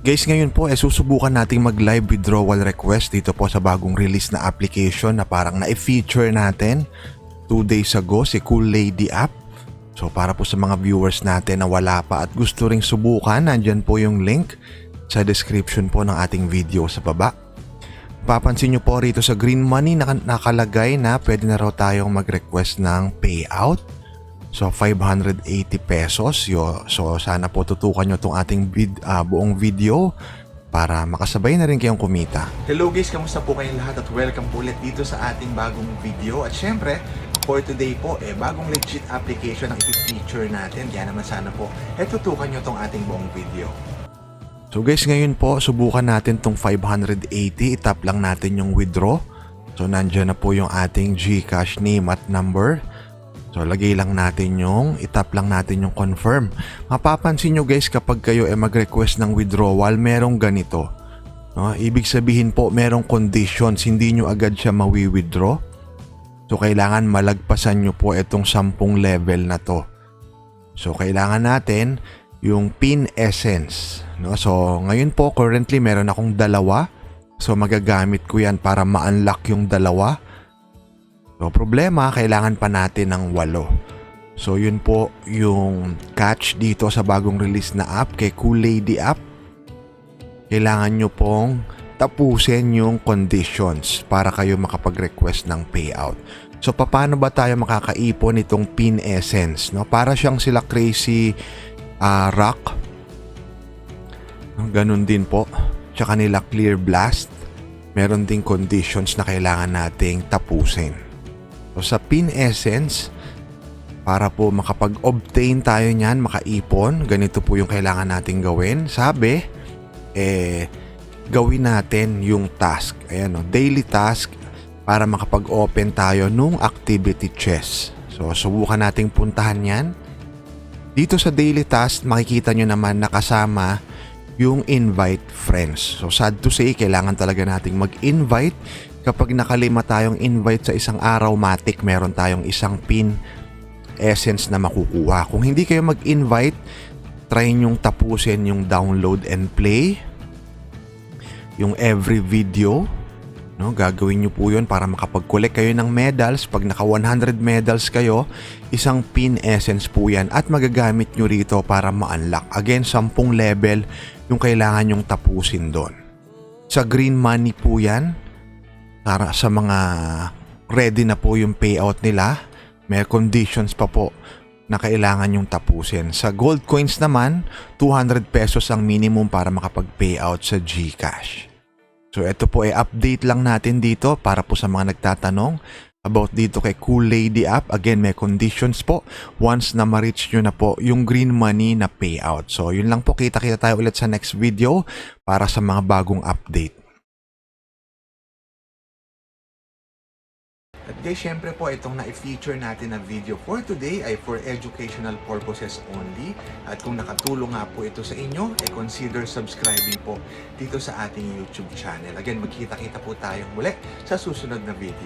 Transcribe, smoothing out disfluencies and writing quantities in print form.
Guys, ngayon po susubukan nating mag-live withdrawal request dito po sa bagong release na application na parang na-feature natin 2 days ago, si Cool Lady app. So para po sa mga viewers natin na wala pa at gusto ring subukan, nandyan po yung link sa description po ng ating video sa baba. Papansin nyo po rito sa green money nakalagay na pwede na raw tayong mag-request ng payout. So 580 pesos. So sana po tutukan nyo itong ating buong video para makasabay na rin kayong kumita. Hello guys, kamusta po kayong lahat at welcome po ulit dito sa ating bagong video. At syempre, for today po, bagong legit application ang i-feature natin. Kaya naman sana po, tutukan nyo itong ating buong video. So guys, ngayon po, subukan natin itong 580. Itap lang natin yung withdraw. So nandyan na po yung ating GCash name at number. So lagay lang natin itap lang natin yung confirm. Mapapansin nyo guys, kapag kayo mag-request ng withdrawal, merong ganito. No? Ibig sabihin po, merong conditions, hindi nyo agad siya mawi-withdraw. So kailangan malagpasan nyo po itong 10 level na to. So kailangan natin yung pin essence. No? So ngayon po, currently meron akong 2. So magagamit ko yan para ma-unlock yung 2. So, problema, kailangan pa natin ng 8. So, yun po yung catch dito sa bagong release na app kay Cool Lady app. Kailangan nyo pong tapusin yung conditions para kayo makapag-request ng payout. So, paano ba tayo makakaipon itong pin essence? No? Para siyang sila Crazy Rock. Ganun din po. Tsaka nila Clear Blast. Meron ding conditions na kailangan nating tapusin. So sa pin essence, para po makapag-obtain tayo niyan, makaipon, ganito po yung kailangan nating gawin. Sabi, gawin natin yung task. Ayan, daily task para makapag-open tayo nung activity chest. So subukan nating puntahan yan. Dito sa daily task, makikita nyo naman nakasama yung invite friends. So sad to say, kailangan talaga nating mag-invite. Kapag nakalima tayong invite sa isang araw, matik meron tayong isang pin essence na makukuha. Kung hindi kayo mag-invite, try nyong tapusin yung download and play, yung every video. No, gagawin nyo po yun para makapag-collect kayo ng medals. Pag naka 100 medals kayo, isang pin essence po yan at magagamit nyo rito para ma-unlock. Again, 10 level yung kailangan nyong tapusin doon. Sa green money po yan. Para sa mga ready na po yung payout nila, may conditions pa po na kailangan yung tapusin. Sa gold coins naman, 200 pesos ang minimum para makapag-payout sa GCash. So ito po update lang natin dito para po sa mga nagtatanong about dito kay Cool Lady app. Again, may conditions po once na ma-reach nyo na po yung green money na payout. So yun lang po, kita-kita tayo ulit sa next video para sa mga bagong update. At guys, syempre po itong na-feature natin na video for today ay for educational purposes only. At kung nakatulong nga po ito sa inyo, consider subscribing po dito sa ating YouTube channel. Again, magkita-kita po tayong muli sa susunod na video.